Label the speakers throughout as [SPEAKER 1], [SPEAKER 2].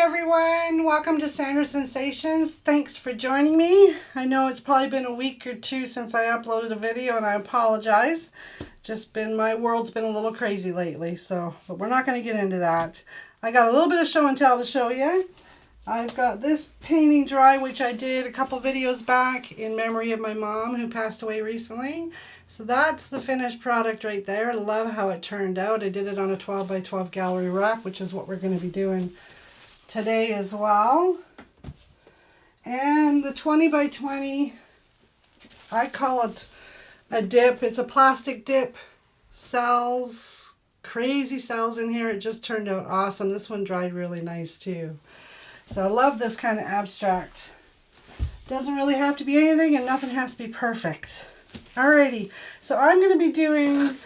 [SPEAKER 1] everyone, welcome to Sandra Sensations. Thanks for joining me. I know it's probably been a week or two since I uploaded a video and I apologize. My world's been a little crazy lately, but we're not going to get into that. I got a little bit of show and tell to show you. I've got this painting dry, which I did a couple videos back in memory of my mom who passed away recently. So that's the finished product right there. I love how it turned out. I did it on a 12 by 12 gallery wrap, which is what we're going to be doing today as well. And the 20 by 20, I call it a dip. It's a plastic dip. Cells, crazy cells in here. It just turned out awesome. This one dried really nice too. So I love this kind of abstract. Doesn't really have to be anything and nothing has to be perfect. Alrighty, so I'm going to be doing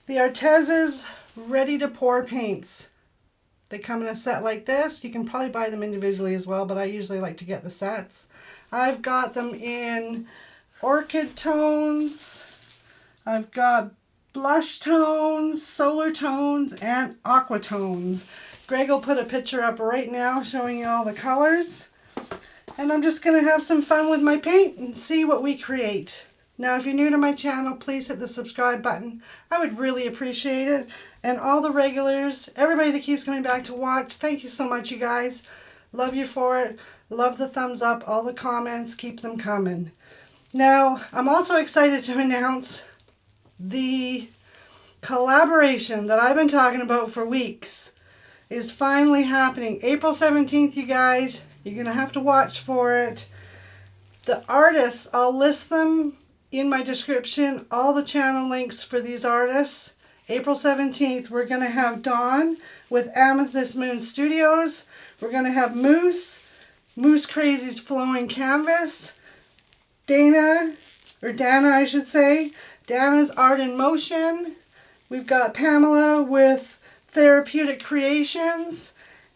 [SPEAKER 1] the Artez's Ready to Pour paints. They come in a set like this. You can probably buy them individually as well, but I usually like to get the sets. I've got them in orchid tones. I've got blush tones, solar tones, and aqua tones. Greg will put a picture up right now showing you all the colors. And I'm just going to have some fun with my paint and see what we create. Now, if you're new to my channel, please hit the subscribe button. I would really appreciate it. And all the regulars, everybody that keeps coming back to watch, thank you so much, you guys. Love you for it. Love the thumbs up, all the comments. Keep them coming. Now, I'm also excited to announce the collaboration that I've been talking about for weeks is finally happening. April 17th, you guys. You're going to have to watch for it. The artists, I'll list them in my description, all the channel links for these artists. April 17th, we're going to have Dawn with Amethyst Moon Studios. We're going to have Moose Crazy's Flowing Canvas. Dana I should say. Dana's Art in Motion. We've got Pamela with Therapeutic Creations.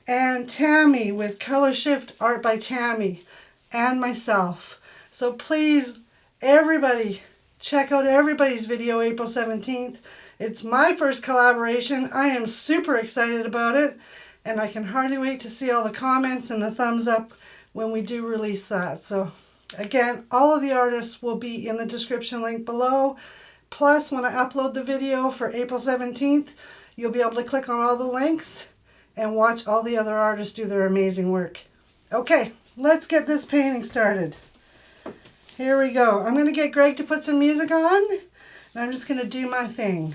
[SPEAKER 1] And Tammy with Color Shift Art by Tammy. And myself. So please, everybody, check out everybody's video April 17th. It's my first collaboration. I am super excited about it. And I can hardly wait to see all the comments and the thumbs up when we do release that. So again, all of the artists will be in the description link below. Plus, when I upload the video for April 17th, you'll be able to click on all the links and watch all the other artists do their amazing work. Okay, let's get this painting started. Here we go. I'm going to get Greg to put some music on, and I'm just going to do my thing.